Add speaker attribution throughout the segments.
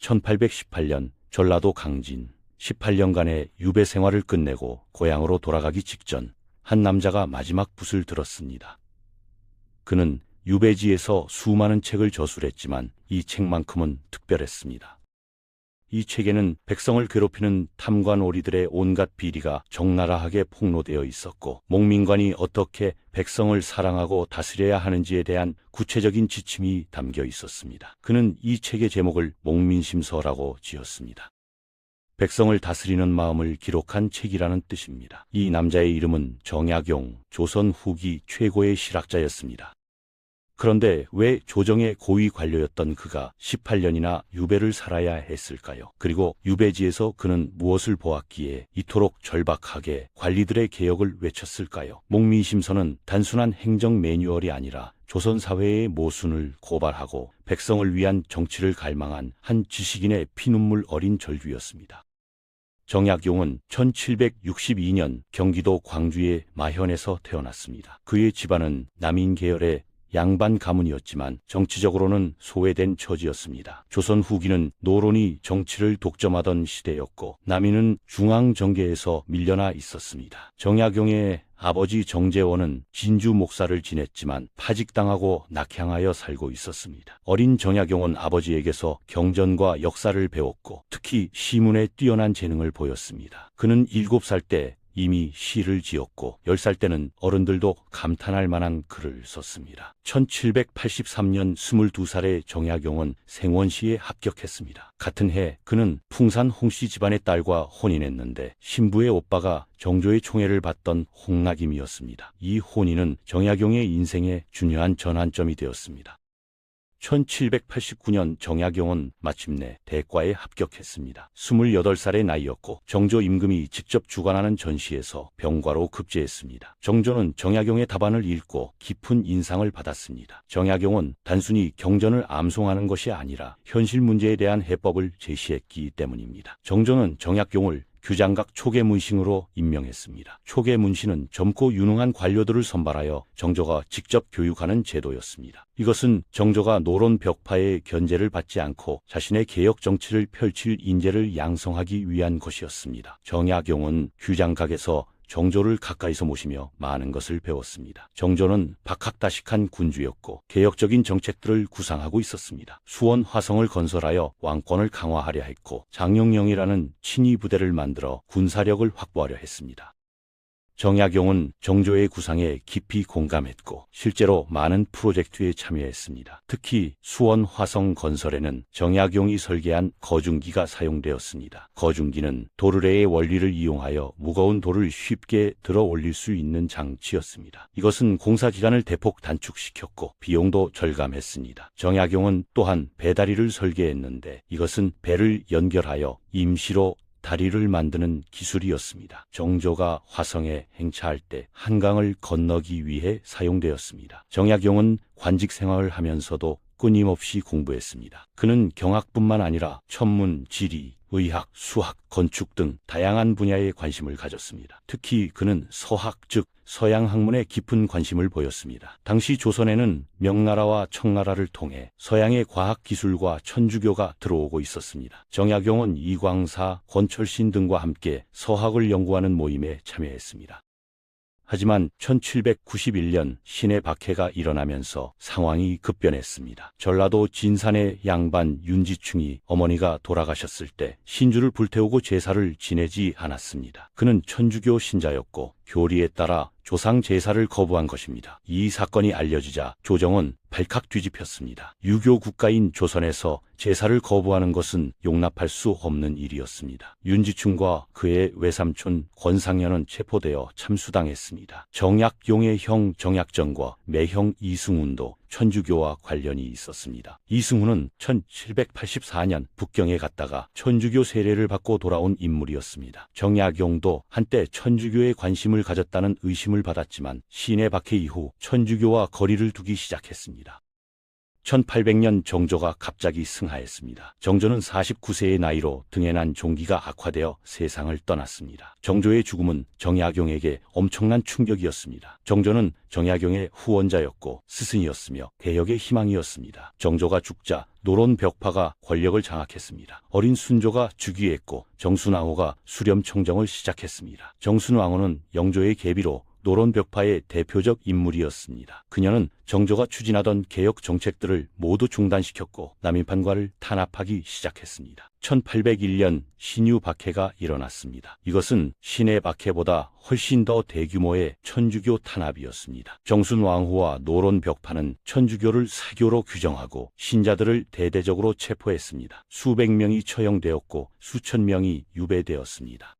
Speaker 1: 1818년 전라도 강진 18년간의 유배 생활을 끝내고 고향으로 돌아가기 직전 한 남자가 마지막 붓을 들었습니다. 그는 유배지에서 수많은 책을 저술했지만 이 책만큼은 특별했습니다. 이 책에는 백성을 괴롭히는 탐관오리들의 온갖 비리가 적나라하게 폭로되어 있었고, 목민관이 어떻게 백성을 사랑하고 다스려야 하는지에 대한 구체적인 지침이 담겨 있었습니다. 그는 이 책의 제목을 목민심서라고 지었습니다. 백성을 다스리는 마음을 기록한 책이라는 뜻입니다. 이 남자의 이름은 정약용, 조선 후기 최고의 실학자였습니다. 그런데 왜 조정의 고위 관료였던 그가 18년이나 유배를 살아야 했을까요? 그리고 유배지에서 그는 무엇을 보았기에 이토록 절박하게 관리들의 개혁을 외쳤을까요? 목민심서는 단순한 행정 매뉴얼이 아니라 조선 사회의 모순을 고발하고 백성을 위한 정치를 갈망한 한 지식인의 피눈물 어린 절규였습니다. 정약용은 1762년 경기도 광주의 마현에서 태어났습니다. 그의 집안은 남인 계열의 양반 가문이었지만 정치적으로는 소외된 처지였습니다. 조선 후기는 노론이 정치를 독점하던 시대였고, 남인은 중앙정계에서 밀려나 있었습니다. 정약용의 아버지 정재원은 진주 목사를 지냈지만 파직당하고 낙향하여 살고 있었습니다. 어린 정약용은 아버지에게서 경전과 역사를 배웠고, 특히 시문에 뛰어난 재능을 보였습니다. 그는 7살 때 이미 시를 지었고 10살 때는 어른들도 감탄할 만한 글을 썼습니다. 1783년 22살의 정약용은 생원시에 합격했습니다. 같은 해 그는 풍산 홍씨 집안의 딸과 혼인했는데 신부의 오빠가 정조의 총애를 받던 홍락임이었습니다. 이 혼인은 정약용의 인생의 중요한 전환점이 되었습니다. 1789년 정약용은 마침내 대과에 합격했습니다. 28살의 나이였고 정조 임금이 직접 주관하는 전시에서 병과로 급제했습니다. 정조는 정약용의 답안을 읽고 깊은 인상을 받았습니다. 정약용은 단순히 경전을 암송하는 것이 아니라 현실 문제에 대한 해법을 제시했기 때문입니다. 정조는 정약용을 규장각 초계문신으로 임명했습니다. 초계문신은 젊고 유능한 관료들을 선발하여 정조가 직접 교육하는 제도였습니다. 이것은 정조가 노론 벽파의 견제를 받지 않고 자신의 개혁 정치를 펼칠 인재를 양성하기 위한 것이었습니다. 정약용은 규장각에서 정조를 가까이서 모시며 많은 것을 배웠습니다. 정조는 박학다식한 군주였고 개혁적인 정책들을 구상하고 있었습니다. 수원 화성을 건설하여 왕권을 강화하려 했고 장영령이라는 친위 부대를 만들어 군사력을 확보하려 했습니다. 정약용은 정조의 구상에 깊이 공감했고 실제로 많은 프로젝트에 참여했습니다. 특히 수원 화성 건설에는 정약용이 설계한 거중기가 사용되었습니다. 거중기는 도르래의 원리를 이용하여 무거운 돌을 쉽게 들어 올릴 수 있는 장치였습니다. 이것은 공사 기간을 대폭 단축시켰고 비용도 절감했습니다. 정약용은 또한 배다리를 설계했는데 이것은 배를 연결하여 임시로 다리를 만드는 기술이었습니다. 정조가 화성에 행차할 때 한강을 건너기 위해 사용되었습니다. 정약용은 관직 생활을 하면서도 끊임없이 공부했습니다. 그는 경학뿐만 아니라 천문, 지리, 의학, 수학, 건축 등 다양한 분야에 관심을 가졌습니다. 특히 그는 서학, 즉 서양 학문에 깊은 관심을 보였습니다. 당시 조선에는 명나라와 청나라를 통해 서양의 과학 기술과 천주교가 들어오고 있었습니다. 정약용은 이광사, 권철신 등과 함께 서학을 연구하는 모임에 참여했습니다. 하지만 1791년 신해 박해가 일어나면서 상황이 급변했습니다. 전라도 진산의 양반 윤지충이 어머니가 돌아가셨을 때 신주를 불태우고 제사를 지내지 않았습니다. 그는 천주교 신자였고 교리에 따라 조상 제사를 거부한 것입니다. 이 사건이 알려지자 조정은 발칵 뒤집혔습니다. 유교 국가인 조선에서 제사를 거부하는 것은 용납할 수 없는 일이었습니다. 윤지충과 그의 외삼촌 권상현은 체포되어 참수당했습니다. 정약용의 형 정약전과 매형 이승훈도 천주교와 관련이 있었습니다. 이승훈은 1784년 북경에 갔다가 천주교 세례를 받고 돌아온 인물이었습니다. 정약용도 한때 천주교에 관심을 가졌다는 의심을 받았지만 신해 박해 이후 천주교와 거리를 두기 시작했습니다. 1800년 정조가 갑자기 승하했습니다. 정조는 49세의 나이로 등에 난 종기가 악화되어 세상을 떠났습니다. 정조의 죽음은 정약용에게 엄청난 충격이었습니다. 정조는 정약용의 후원자였고 스승이었으며 개혁의 희망이었습니다. 정조가 죽자 노론 벽파가 권력을 장악했습니다. 어린 순조가 즉위했고 정순왕후가 수렴청정을 시작했습니다. 정순왕후는 영조의 계비로 노론 벽파의 대표적 인물이었습니다. 그녀는 정조가 추진하던 개혁 정책들을 모두 중단시켰고 남인판과를 탄압하기 시작했습니다. 1801년 신유 박해가 일어났습니다. 이것은 신의 박해보다 훨씬 더 대규모의 천주교 탄압이었습니다. 정순왕후와 노론 벽파는 천주교를 사교로 규정하고 신자들을 대대적으로 체포했습니다. 수백 명이 처형되었고 수천 명이 유배되었습니다.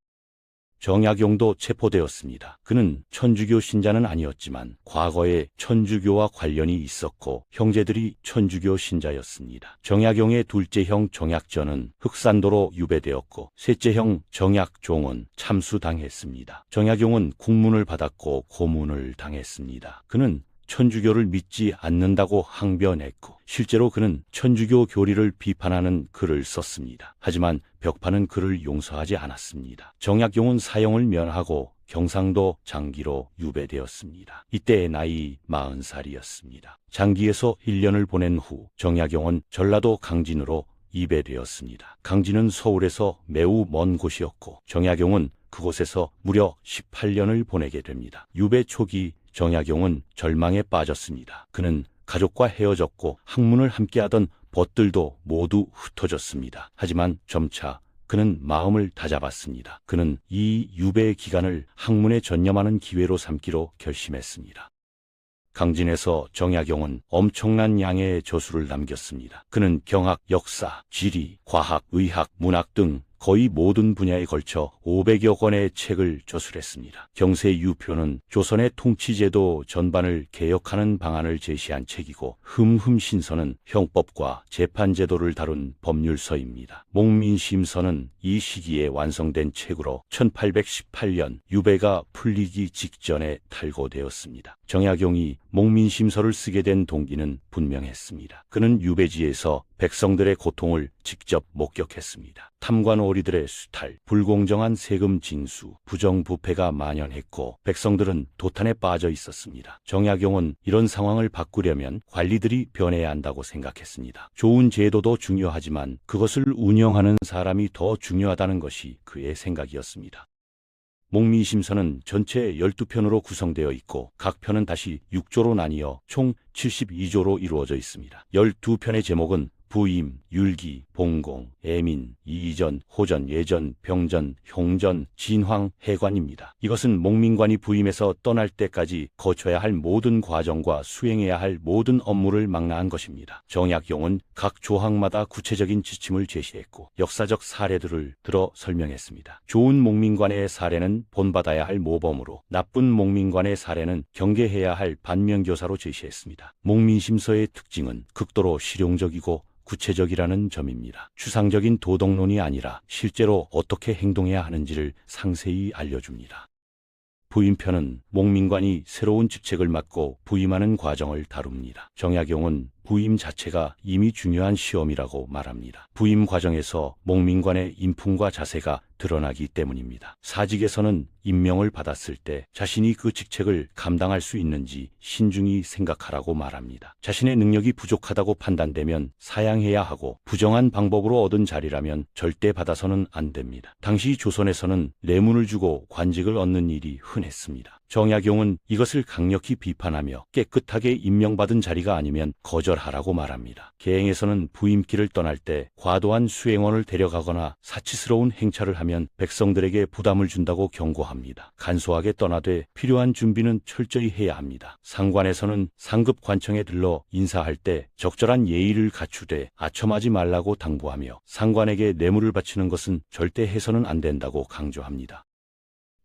Speaker 1: 정약용도 체포되었습니다. 그는 천주교 신자는 아니었지만 과거에 천주교와 관련이 있었고 형제들이 천주교 신자였습니다. 정약용의 둘째 형 정약전은 흑산도로 유배되었고 셋째 형 정약종은 참수당했습니다. 정약용은 국문을 받았고 고문을 당했습니다. 그는 천주교를 믿지 않는다고 항변했고 실제로 그는 천주교 교리를 비판하는 글을 썼습니다. 하지만 벽파는 그를 용서하지 않았습니다. 정약용은 사형을 면하고 경상도 장기로 유배되었습니다. 이때의 나이 40살이었습니다. 장기에서 1년을 보낸 후 정약용은 전라도 강진으로 이배되었습니다. 강진은 서울에서 매우 먼 곳이었고 정약용은 그곳에서 무려 18년을 보내게 됩니다. 유배 초기 정약용은 절망에 빠졌습니다. 그는 가족과 헤어졌고 학문을 함께하던 벗들도 모두 흩어졌습니다. 하지만 점차 그는 마음을 다잡았습니다. 그는 이 유배 기간을 학문에 전념하는 기회로 삼기로 결심했습니다. 강진에서 정약용은 엄청난 양의 저수를 남겼습니다. 그는 경학, 역사, 지리, 과학, 의학, 문학 등 거의 모든 분야에 걸쳐 500여 권의 책을 저술했습니다. 경세유표는 조선의 통치제도 전반을 개혁하는 방안을 제시한 책이고 흠흠신서는 형법과 재판제도를 다룬 법률서입니다. 목민심서는 이 시기에 완성된 책으로 1818년 유배가 풀리기 직전에 탈고되었습니다. 정약용이 목민심서를 쓰게 된 동기는 분명했습니다. 그는 유배지에서 백성들의 고통을 직접 목격했습니다. 탐관오리들의 수탈, 불공정한 세금 징수, 부정부패가 만연했고 백성들은 도탄에 빠져 있었습니다. 정약용은 이런 상황을 바꾸려면 관리들이 변해야 한다고 생각했습니다. 좋은 제도도 중요하지만 그것을 운영하는 사람이 더 중요하다는 것이 그의 생각이었습니다. 목민심서는 전체 12편으로 구성되어 있고 각 편은 다시 6조로 나뉘어 총 72조로 이루어져 있습니다. 12편의 제목은 부임, 율기, 봉공, 애민, 이전, 호전, 예전, 병전, 형전, 진황, 해관입니다. 이것은 목민관이 부임해서 떠날 때까지 거쳐야 할 모든 과정과 수행해야 할 모든 업무를 망라한 것입니다. 정약용은 각 조항마다 구체적인 지침을 제시했고 역사적 사례들을 들어 설명했습니다. 좋은 목민관의 사례는 본받아야 할 모범으로, 나쁜 목민관의 사례는 경계해야 할 반면교사로 제시했습니다. 목민심서의 특징은 극도로 실용적이고 구체적이라는 점입니다. 추상적인 도덕론이 아니라 실제로 어떻게 행동해야 하는지를 상세히 알려줍니다. 부임편은 목민관이 새로운 직책을 맡고 부임하는 과정을 다룹니다. 정약용은 부임 자체가 이미 중요한 시험이라고 말합니다. 부임 과정에서 목민관의 인품과 자세가 드러나기 때문입니다. 사직에서는 임명을 받았을 때 자신이 그 직책을 감당할 수 있는지 신중히 생각하라고 말합니다. 자신의 능력이 부족하다고 판단되면 사양해야 하고 부정한 방법으로 얻은 자리라면 절대 받아서는 안 됩니다. 당시 조선에서는 뇌문을 주고 관직을 얻는 일이 흔했습니다. 정약용은 이것을 강력히 비판하며 깨끗하게 임명받은 자리가 아니면 거절하라고 말합니다. 계행에서는 부임길을 떠날 때 과도한 수행원을 데려가거나 사치스러운 행차를 하면 백성들에게 부담을 준다고 경고합니다. 간소하게 떠나되 필요한 준비는 철저히 해야 합니다. 상관에서는 상급 관청에 들러 인사할 때 적절한 예의를 갖추되 아첨하지 말라고 당부하며 상관에게 뇌물을 바치는 것은 절대 해서는 안 된다고 강조합니다.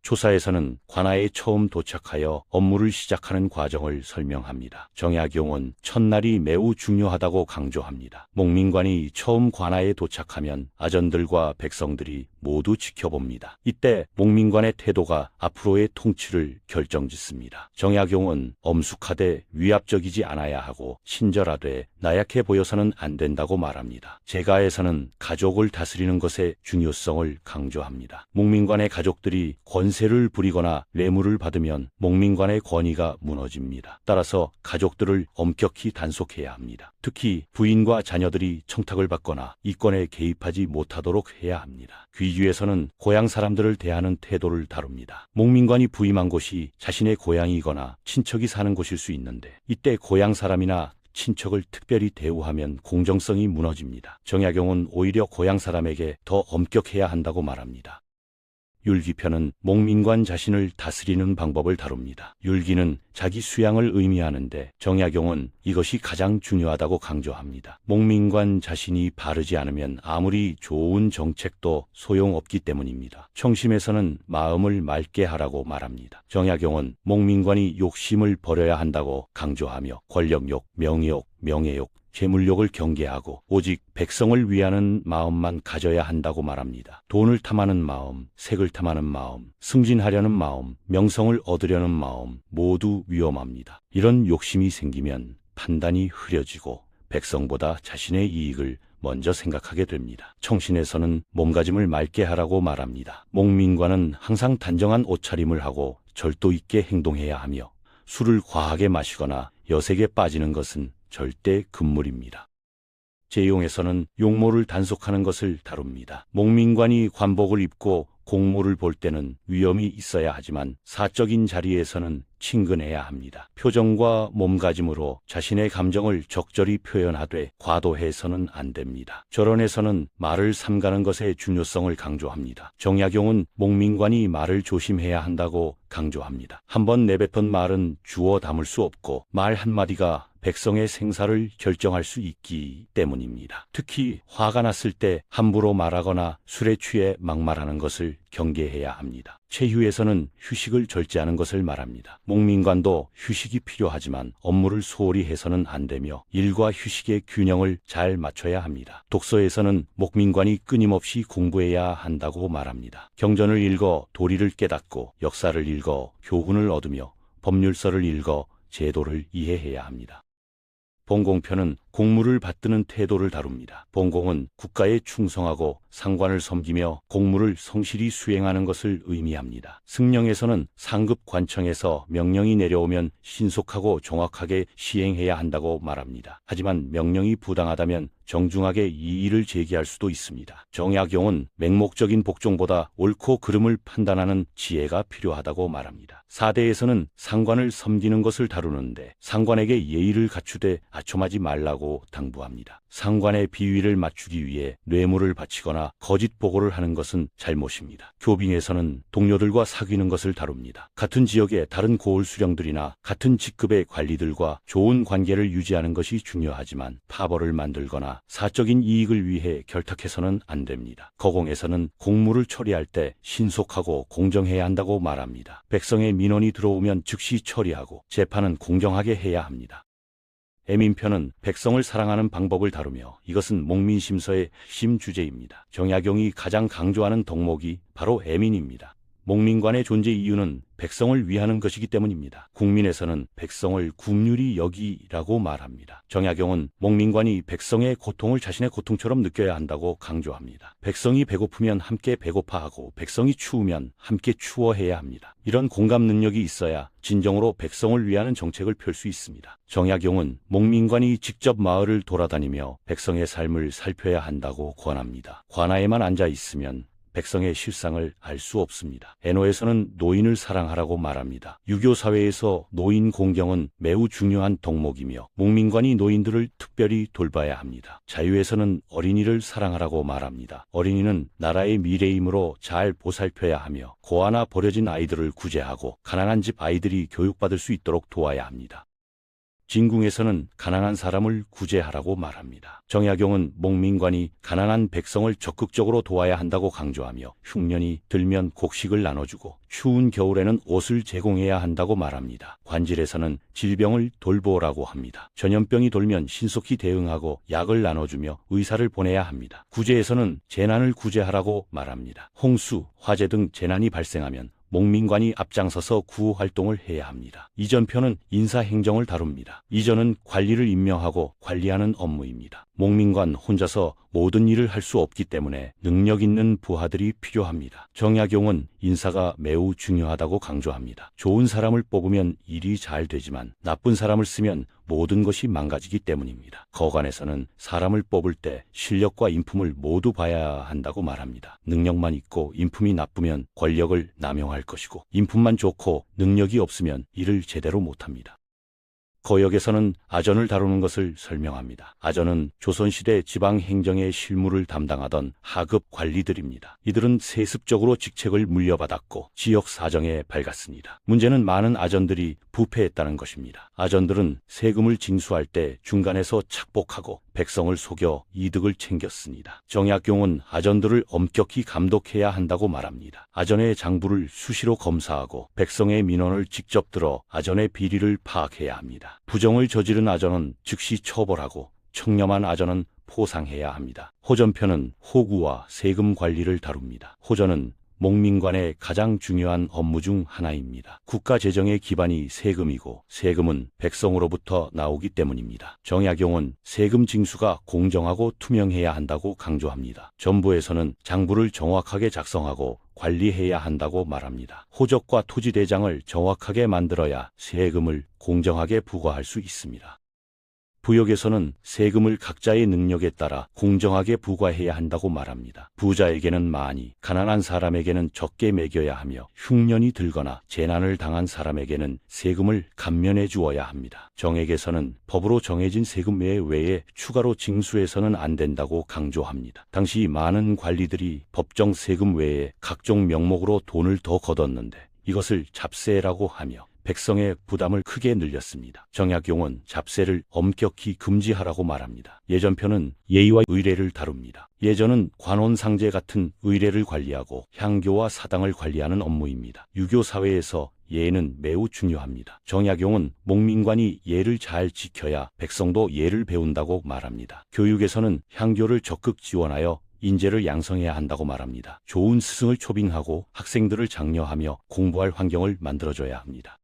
Speaker 1: 초사에서는 관아에 처음 도착하여 업무를 시작하는 과정을 설명합니다. 정약용은 첫날이 매우 중요하다고 강조합니다. 목민관이 처음 관아에 도착하면 아전들과 백성들이 모두 지켜봅니다. 이때 목민관의 태도가 앞으로의 통치를 결정짓습니다. 정약용은 엄숙하되 위압적이지 않아야 하고 친절하되 나약해 보여서는 안 된다고 말합니다. 제가에서는 가족을 다스리는 것의 중요성을 강조합니다. 목민관의 가족들이 권세를 부리거나 뇌물을 받으면 목민관의 권위가 무너집니다. 따라서 가족들을 엄격히 단속해야 합니다. 특히 부인과 자녀들이 청탁을 받거나 이권에 개입하지 못하도록 해야 합니다. 귀주에서는 고향 사람들을 대하는 태도를 다룹니다. 목민관이 부임한 곳이 자신의 고향이거나 친척이 사는 곳일 수 있는데 이때 고향 사람이나 친척을 특별히 대우하면 공정성이 무너집니다. 정약용은 오히려 고향 사람에게 더 엄격해야 한다고 말합니다. 율기편은 목민관 자신을 다스리는 방법을 다룹니다. 율기는 자기 수양을 의미하는데 정약용은 이것이 가장 중요하다고 강조합니다. 목민관 자신이 바르지 않으면 아무리 좋은 정책도 소용없기 때문입니다. 청심에서는 마음을 맑게 하라고 말합니다. 정약용은 목민관이 욕심을 버려야 한다고 강조하며 권력욕, 명예욕, 명예욕, 재물욕을 경계하고 오직 백성을 위하는 마음만 가져야 한다고 말합니다. 돈을 탐하는 마음, 색을 탐하는 마음, 승진하려는 마음, 명성을 얻으려는 마음 모두 위험합니다. 이런 욕심이 생기면 판단이 흐려지고 백성보다 자신의 이익을 먼저 생각하게 됩니다. 청신에서는 몸가짐을 맑게 하라고 말합니다. 목민관은 항상 단정한 옷차림을 하고 절도 있게 행동해야 하며 술을 과하게 마시거나 여색에 빠지는 것은 절대 금물입니다. 제용에서는 용모를 단속하는 것을 다룹니다. 목민관이 관복을 입고 공모를 볼 때는 위엄이 있어야 하지만 사적인 자리에서는 친근해야 합니다. 표정과 몸가짐으로 자신의 감정을 적절히 표현하되 과도해서는 안 됩니다. 절언에서는 말을 삼가는 것의 중요성을 강조합니다. 정약용은 목민관이 말을 조심해야 한다고 강조합니다. 한번 내뱉은 말은 주워 담을 수 없고 말 한마디가 백성의 생사를 결정할 수 있기 때문입니다. 특히 화가 났을 때 함부로 말하거나 술에 취해 막말하는 것을 경계해야 합니다. 체휴에서는 휴식을 절제하는 것을 말합니다. 목민관도 휴식이 필요하지만 업무를 소홀히 해서는 안 되며 일과 휴식의 균형을 잘 맞춰야 합니다. 독서에서는 목민관이 끊임없이 공부해야 한다고 말합니다. 경전을 읽어 도리를 깨닫고 역사를 읽어 교훈을 얻으며 법률서를 읽어 제도를 이해해야 합니다. 봉공편은 공무를 받드는 태도를 다룹니다. 봉공은 국가에 충성하고 상관을 섬기며 공무를 성실히 수행하는 것을 의미합니다. 승령에서는 상급 관청에서 명령이 내려오면 신속하고 정확하게 시행해야 한다고 말합니다. 하지만 명령이 부당하다면 정중하게 이의를 제기할 수도 있습니다. 정약용은 맹목적인 복종보다 옳고 그름을 판단하는 지혜가 필요하다고 말합니다. 사대에서는 상관을 섬기는 것을 다루는데 상관에게 예의를 갖추되 아첨하지 말라고 당부합니다. 상관의 비위를 맞추기 위해 뇌물을 바치거나 거짓 보고를 하는 것은 잘못입니다. 교빙에서는 동료들과 사귀는 것을 다룹니다. 같은 지역의 다른 고을 수령들이나 같은 직급의 관리들과 좋은 관계를 유지하는 것이 중요하지만 파벌을 만들거나 사적인 이익을 위해 결탁해서는 안 됩니다. 거공에서는 공무를 처리할 때 신속하고 공정해야 한다고 말합니다. 백성의 민원이 들어오면 즉시 처리하고 재판은 공정하게 해야 합니다. 애민편은 백성을 사랑하는 방법을 다루며 이것은 목민심서의 핵심 주제입니다. 정약용이 가장 강조하는 덕목이 바로 애민입니다. 목민관의 존재 이유는 백성을 위하는 것이기 때문입니다. 국민에서는 백성을 국률이 여기라고 말합니다. 정약용은 목민관이 백성의 고통을 자신의 고통처럼 느껴야 한다고 강조합니다. 백성이 배고프면 함께 배고파하고 백성이 추우면 함께 추워해야 합니다. 이런 공감 능력이 있어야 진정으로 백성을 위하는 정책을 펼 수 있습니다. 정약용은 목민관이 직접 마을을 돌아다니며 백성의 삶을 살펴야 한다고 권합니다. 관아에만 앉아 있으면 백성의 실상을 알 수 없습니다. 애노에서는 노인을 사랑하라고 말합니다. 유교 사회에서 노인 공경은 매우 중요한 덕목이며 목민관이 노인들을 특별히 돌봐야 합니다. 자유에서는 어린이를 사랑하라고 말합니다. 어린이는 나라의 미래이므로 잘 보살펴야 하며 고아나 버려진 아이들을 구제하고 가난한 집 아이들이 교육받을 수 있도록 도와야 합니다. 진궁에서는 가난한 사람을 구제하라고 말합니다. 정약용은 목민관이 가난한 백성을 적극적으로 도와야 한다고 강조하며 흉년이 들면 곡식을 나눠주고 추운 겨울에는 옷을 제공해야 한다고 말합니다. 관질에서는 질병을 돌보라고 합니다. 전염병이 돌면 신속히 대응하고 약을 나눠주며 의사를 보내야 합니다. 구제에서는 재난을 구제하라고 말합니다. 홍수, 화재 등 재난이 발생하면 목민관이 앞장서서 구호 활동을 해야 합니다. 이전편은 인사행정을 다룹니다. 이전은 관리를 임명하고 관리하는 업무입니다. 목민관 혼자서 모든 일을 할 수 없기 때문에 능력 있는 부하들이 필요합니다. 정약용은 인사가 매우 중요하다고 강조합니다. 좋은 사람을 뽑으면 일이 잘 되지만 나쁜 사람을 쓰면 모든 것이 망가지기 때문입니다. 거관에서는 사람을 뽑을 때 실력과 인품을 모두 봐야 한다고 말합니다. 능력만 있고 인품이 나쁘면 권력을 남용할 것이고 인품만 좋고 능력이 없으면 일을 제대로 못합니다. 거역에서는 아전을 다루는 것을 설명합니다. 아전은 조선시대 지방행정의 실무를 담당하던 하급 관리들입니다. 이들은 세습적으로 직책을 물려받았고 지역 사정에 밝았습니다. 문제는 많은 아전들이 부패했다는 것입니다. 아전들은 세금을 징수할 때 중간에서 착복하고 백성을 속여 이득을 챙겼습니다. 정약용은 아전들을 엄격히 감독해야 한다고 말합니다. 아전의 장부를 수시로 검사하고 백성의 민원을 직접 들어 아전의 비리를 파악해야 합니다. 부정을 저지른 아전은 즉시 처벌하고 청렴한 아전은 포상해야 합니다. 호전편은 호구와 세금 관리를 다룹니다. 호전은 목민관의 가장 중요한 업무 중 하나입니다. 국가 재정의 기반이 세금이고 세금은 백성으로부터 나오기 때문입니다. 정약용은 세금 징수가 공정하고 투명해야 한다고 강조합니다. 전부에서는 장부를 정확하게 작성하고 관리해야 한다고 말합니다. 호적과 토지대장을 정확하게 만들어야 세금을 공정하게 부과할 수 있습니다. 부역에서는 세금을 각자의 능력에 따라 공정하게 부과해야 한다고 말합니다. 부자에게는 많이, 가난한 사람에게는 적게 매겨야 하며 흉년이 들거나 재난을 당한 사람에게는 세금을 감면해 주어야 합니다. 정액에서는 법으로 정해진 세금 외에 추가로 징수해서는 안 된다고 강조합니다. 당시 많은 관리들이 법정 세금 외에 각종 명목으로 돈을 더 걷었는데 이것을 잡세라고 하며 백성의 부담을 크게 늘렸습니다. 정약용은 잡세를 엄격히 금지하라고 말합니다. 예전편은 예의와 의례를 다룹니다. 예전은 관원상제 같은 의례를 관리하고 향교와 사당을 관리하는 업무입니다. 유교 사회에서 예는 매우 중요합니다. 정약용은 목민관이 예를 잘 지켜야 백성도 예를 배운다고 말합니다. 교육에서는 향교를 적극 지원하여 인재를 양성해야 한다고 말합니다. 좋은 스승을 초빙하고 학생들을 장려하며 공부할 환경을 만들어줘야 합니다.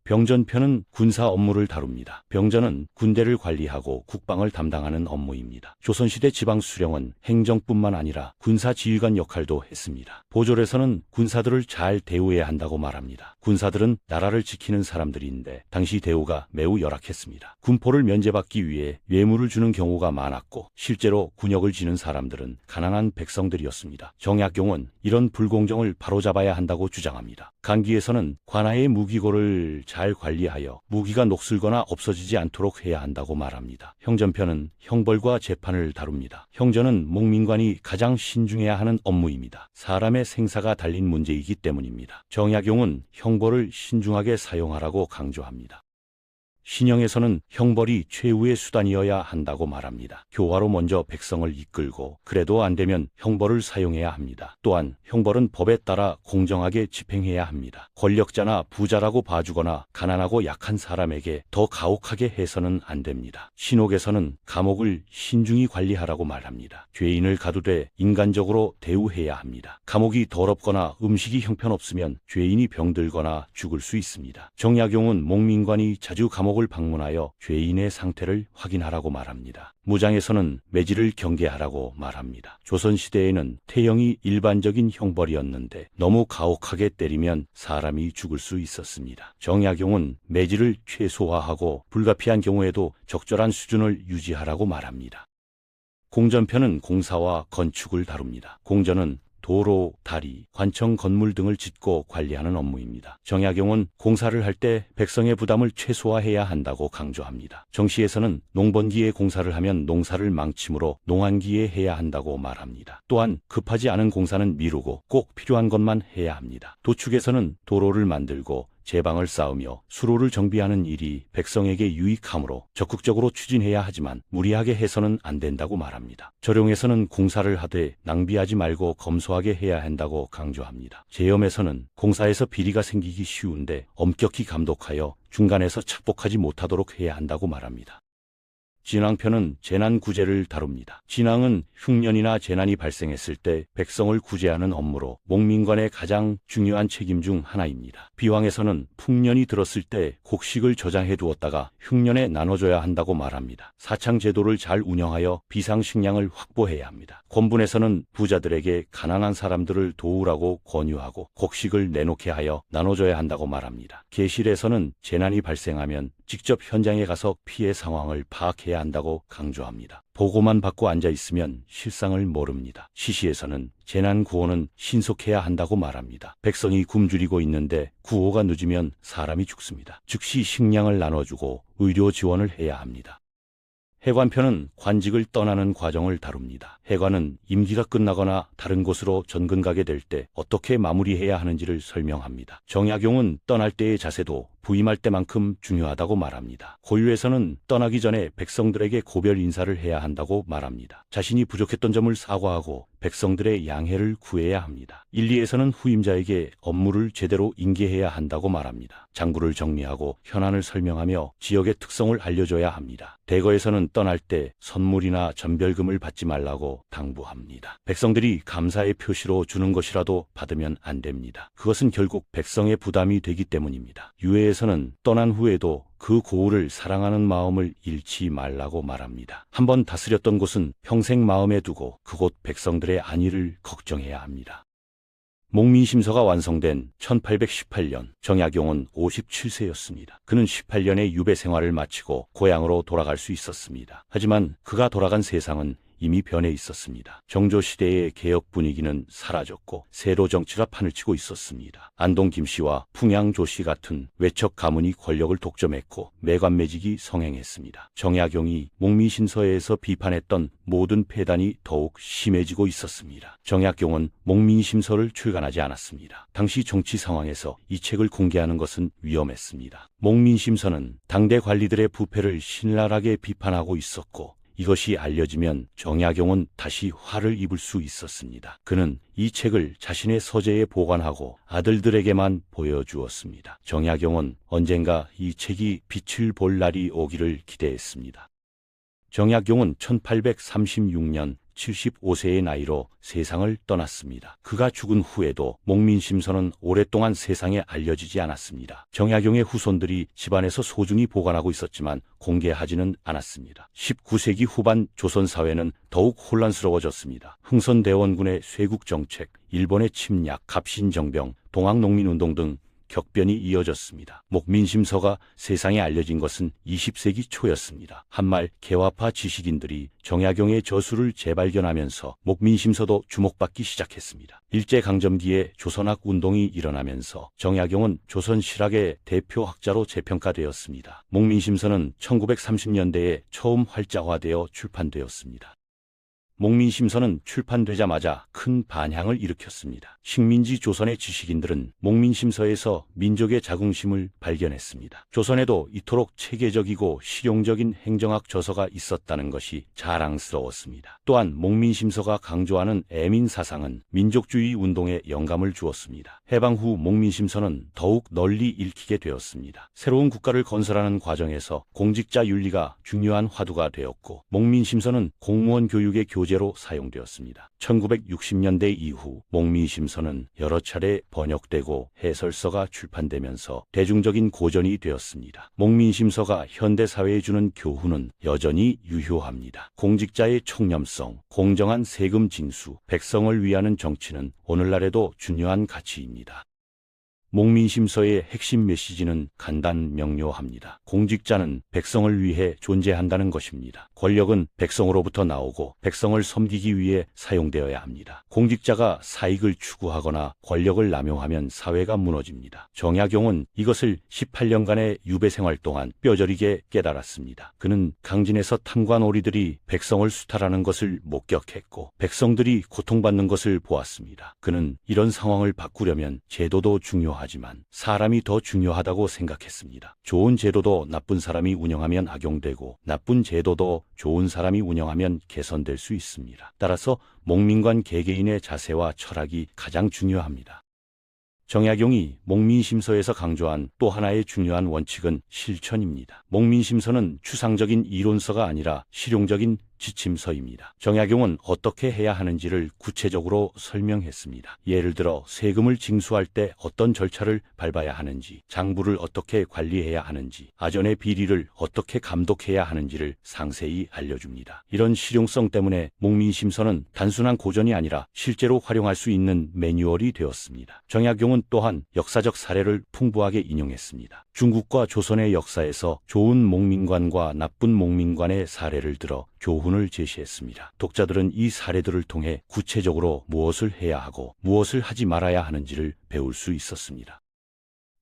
Speaker 1: 병전편은 군사 업무를 다룹니다. 병전은 군대를 관리하고 국방을 담당하는 업무입니다. 조선시대 지방수령은 행정뿐만 아니라 군사지휘관 역할도 했습니다. 보졸에서는 군사들을 잘 대우해야 한다고 말합니다. 군사들은 나라를 지키는 사람들인데 당시 대우가 매우 열악했습니다. 군포를 면제받기 위해 뇌물을 주는 경우가 많았고 실제로 군역을 지는 사람들은 가난한 백성들이었습니다. 정약용은 이런 불공정을 바로잡아야 한다고 주장합니다. 간기에서는 관아의 무기고를 잘 관리하여 무기가 녹슬거나 없어지지 않도록 해야 한다고 말합니다. 형전편은 형벌과 재판을 다룹니다. 형전은 목민관이 가장 신중해야 하는 업무입니다. 사람의 생사가 달린 문제이기 때문입니다. 정약용은 형벌을 신중하게 사용하라고 강조합니다. 신형에서는 형벌이 최후의 수단이어야 한다고 말합니다. 교화로 먼저 백성을 이끌고 그래도 안 되면 형벌을 사용해야 합니다. 또한 형벌은 법에 따라 공정하게 집행해야 합니다. 권력자나 부자라고 봐주거나 가난하고 약한 사람에게 더 가혹하게 해서는 안 됩니다. 신옥에서는 감옥을 신중히 관리하라고 말합니다. 죄인을 가두되 인간적으로 대우해야 합니다. 감옥이 더럽거나 음식이 형편없으면 죄인이 병들거나 죽을 수 있습니다. 정약용은 목민관이 자주 감옥을 방문하여 죄인의 상태를 확인하라고 말합니다. 무장에서는 매질을 경계하라고 말합니다. 조선시대에는 태형이 일반적인 형벌이었는데 너무 가혹하게 때리면 사람이 죽을 수 있었습니다. 정약용은 매질을 최소화하고 불가피한 경우에도 적절한 수준을 유지하라고 말합니다. 공전편은 공사와 건축을 다룹니다. 공전은 도로, 다리, 관청 건물 등을 짓고 관리하는 업무입니다. 정약용은 공사를 할 때 백성의 부담을 최소화해야 한다고 강조합니다. 정시에서는 농번기에 공사를 하면 농사를 망치므로 농한기에 해야 한다고 말합니다. 또한 급하지 않은 공사는 미루고 꼭 필요한 것만 해야 합니다. 도축에서는 도로를 만들고 제방을 쌓으며 수로를 정비하는 일이 백성에게 유익하므로 적극적으로 추진해야 하지만 무리하게 해서는 안 된다고 말합니다. 조령에서는 공사를 하되 낭비하지 말고 검소하게 해야 한다고 강조합니다. 제염에서는 공사에서 비리가 생기기 쉬운데 엄격히 감독하여 중간에서 착복하지 못하도록 해야 한다고 말합니다. 진왕편은 재난 구제를 다룹니다. 진왕은 흉년이나 재난이 발생했을 때 백성을 구제하는 업무로 목민관의 가장 중요한 책임 중 하나입니다. 비왕에서는 풍년이 들었을 때 곡식을 저장해 두었다가 흉년에 나눠줘야 한다고 말합니다. 사창제도를 잘 운영하여 비상식량을 확보해야 합니다. 권분에서는 부자들에게 가난한 사람들을 도우라고 권유하고 곡식을 내놓게 하여 나눠줘야 한다고 말합니다. 계실에서는 재난이 발생하면 직접 현장에 가서 피해 상황을 파악해야 한다고 강조합니다. 보고만 받고 앉아 있으면 실상을 모릅니다. 시시에서는 재난 구호는 신속해야 한다고 말합니다. 백성이 굶주리고 있는데 구호가 늦으면 사람이 죽습니다. 즉시 식량을 나눠주고 의료 지원을 해야 합니다. 해관편은 관직을 떠나는 과정을 다룹니다. 해관은 임기가 끝나거나 다른 곳으로 전근 가게 될 때 어떻게 마무리해야 하는지를 설명합니다. 정약용은 떠날 때의 자세도 부임할 때만큼 중요하다고 말합니다. 고유에서는 떠나기 전에 백성들에게 고별 인사를 해야 한다고 말합니다. 자신이 부족했던 점을 사과하고 백성들의 양해를 구해야 합니다. 일리에서는 후임자에게 업무를 제대로 인계해야 한다고 말합니다. 장부를 정리하고 현안을 설명하며 지역의 특성을 알려줘야 합니다. 대거에서는 떠날 때 선물이나 전별금을 받지 말라고 당부합니다. 백성들이 감사의 표시로 주는 것이라도 받으면 안 됩니다. 그것은 결국 백성의 부담이 되기 때문입니다. 유해에서는 떠난 후에도 그 고을을 사랑하는 마음을 잃지 말라고 말합니다. 한번 다스렸던 곳은 평생 마음에 두고 그곳 백성들의 안위를 걱정해야 합니다. 목민심서가 완성된 1818년 정약용은 57세였습니다. 그는 18년의 유배 생활을 마치고 고향으로 돌아갈 수 있었습니다. 하지만 그가 돌아간 세상은 이미 변해 있었습니다. 정조시대의 개혁 분위기는 사라졌고 세로 정치가 판을 치고 있었습니다. 안동 김씨와 풍양 조씨 같은 외척 가문이 권력을 독점했고 매관매직이 성행했습니다. 정약용이 목민심서에서 비판했던 모든 폐단이 더욱 심해지고 있었습니다. 정약용은 목민심서를 출간하지 않았습니다. 당시 정치 상황에서 이 책을 공개하는 것은 위험했습니다. 목민심서는 당대 관리들의 부패를 신랄하게 비판하고 있었고 이것이 알려지면 정약용은 다시 화를 입을 수 있었습니다. 그는 이 책을 자신의 서재에 보관하고 아들들에게만 보여주었습니다. 정약용은 언젠가 이 책이 빛을 볼 날이 오기를 기대했습니다. 정약용은 1836년 75세의 나이로 세상을 떠났습니다. 그가 죽은 후에도 목민심서는 오랫동안 세상에 알려지지 않았습니다. 정약용의 후손들이 집안에서 소중히 보관하고 있었지만 공개하지는 않았습니다. 19세기 후반 조선 사회는 더욱 혼란스러워졌습니다. 흥선대원군의 쇄국정책, 일본의 침략, 갑신정병, 동학농민운동 등 격변이 이어졌습니다. 목민심서가 세상에 알려진 것은 20세기 초였습니다. 한말 개화파 지식인들이 정약용의 저수를 재발견하면서 목민심서도 주목받기 시작했습니다. 일제강점기에 조선학 운동이 일어나면서 정약용은 조선 실학의 대표 학자로 재평가되었습니다. 목민심서는 1930년대에 처음 활자화되어 출판되었습니다. 목민심서는 출판되자마자 큰 반향을 일으켰습니다. 식민지 조선의 지식인들은 목민심서에서 민족의 자긍심을 발견했습니다. 조선에도 이토록 체계적이고 실용적인 행정학 저서가 있었다는 것이 자랑스러웠습니다. 또한 목민심서가 강조하는 애민사상은 민족주의 운동에 영감을 주었습니다. 해방 후 목민심서는 더욱 널리 읽히게 되었습니다. 새로운 국가를 건설하는 과정에서 공직자 윤리가 중요한 화두가 되었고 목민심서는 공무원 교육의 교재로 사용되었습니다. 1960년대 이후 목민심서는 여러 차례 번역되고 해설서가 출판되면서 대중적인 고전이 되었습니다. 목민심서가 현대사회에 주는 교훈은 여전히 유효합니다. 공직자의 청렴성, 공정한 세금 징수, 백성을 위하는 정치는 오늘날에도 중요한 가치입니다. 목민심서의 핵심 메시지는 간단 명료합니다. 공직자는 백성을 위해 존재한다는 것입니다. 권력은 백성으로부터 나오고 백성을 섬기기 위해 사용되어야 합니다. 공직자가 사익을 추구하거나 권력을 남용하면 사회가 무너집니다. 정약용은 이것을 18년간의 유배 생활 동안 뼈저리게 깨달았습니다. 그는 강진에서 탐관오리들이 백성을 수탈하는 것을 목격했고 백성들이 고통받는 것을 보았습니다. 그는 이런 상황을 바꾸려면 제도도 중요합니다. 중요하지만 사람이 더 중요하다고 생각했습니다. 좋은 제도도 나쁜 사람이 운영하면 악용되고 나쁜 제도도 좋은 사람이 운영하면 개선될 수 있습니다. 따라서 목민관 개개인의 자세와 철학이 가장 중요합니다. 정약용이 목민심서에서 강조한 또 하나의 중요한 원칙은 실천입니다. 목민심서는 추상적인 이론서가 아니라 실용적인 지침서입니다. 정약용은 어떻게 해야 하는지를 구체적으로 설명했습니다. 예를 들어 세금을 징수할 때 어떤 절차를 밟아야 하는지, 장부를 어떻게 관리해야 하는지, 아전의 비리를 어떻게 감독해야 하는지를 상세히 알려줍니다. 이런 실용성 때문에 목민심서는 단순한 고전이 아니라 실제로 활용할 수 있는 매뉴얼이 되었습니다. 정약용은 또한 역사적 사례를 풍부하게 인용했습니다. 중국과 조선의 역사에서 좋은 목민관과 나쁜 목민관의 사례를 들어 교훈을 제시했습니다. 독자들은 이 사례들을 통해 구체적으로 무엇을 해야 하고 무엇을 하지 말아야 하는지를 배울 수 있었습니다.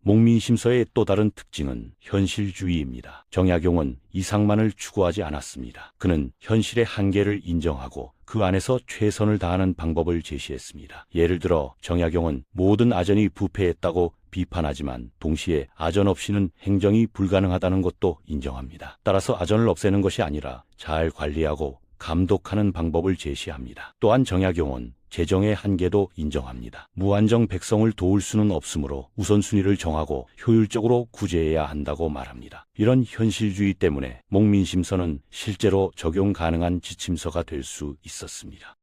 Speaker 1: 목민심서의 또 다른 특징은 현실주의입니다. 정약용은 이상만을 추구하지 않았습니다. 그는 현실의 한계를 인정하고 그 안에서 최선을 다하는 방법을 제시했습니다. 예를 들어 정약용은 모든 아전이 부패했다고 비판하지만 동시에 아전 없이는 행정이 불가능하다는 것도 인정합니다. 따라서 아전을 없애는 것이 아니라 잘 관리하고 감독하는 방법을 제시합니다. 또한 정약용은 재정의 한계도 인정합니다. 무한정 백성을 도울 수는 없으므로 우선순위를 정하고 효율적으로 구제해야 한다고 말합니다. 이런 현실주의 때문에 목민심서는 실제로 적용 가능한 지침서가 될 수 있었습니다.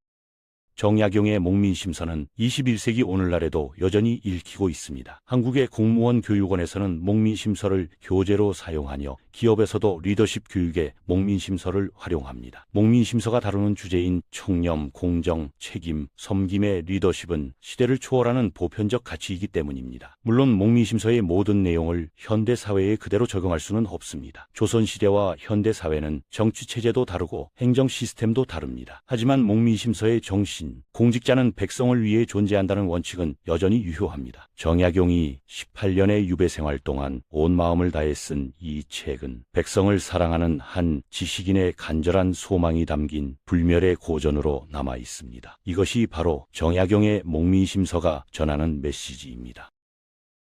Speaker 1: 정약용의 목민심서는 21세기 오늘날에도 여전히 읽히고 있습니다. 한국의 공무원 교육원에서는 목민심서를 교재로 사용하며 기업에서도 리더십 교육에 목민심서를 활용합니다. 목민심서가 다루는 주제인 청렴, 공정, 책임, 섬김의 리더십은 시대를 초월하는 보편적 가치이기 때문입니다. 물론 목민심서의 모든 내용을 현대사회에 그대로 적용할 수는 없습니다. 조선시대와 현대사회는 정치체제도 다르고 행정 시스템도 다릅니다. 하지만 목민심서의 정신, 공직자는 백성을 위해 존재한다는 원칙은 여전히 유효합니다. 정약용이 18년의 유배 생활 동안 온 마음을 다해 쓴 이 책은 백성을 사랑하는 한 지식인의 간절한 소망이 담긴 불멸의 고전으로 남아 있습니다. 이것이 바로 정약용의 목민심서가 전하는 메시지입니다.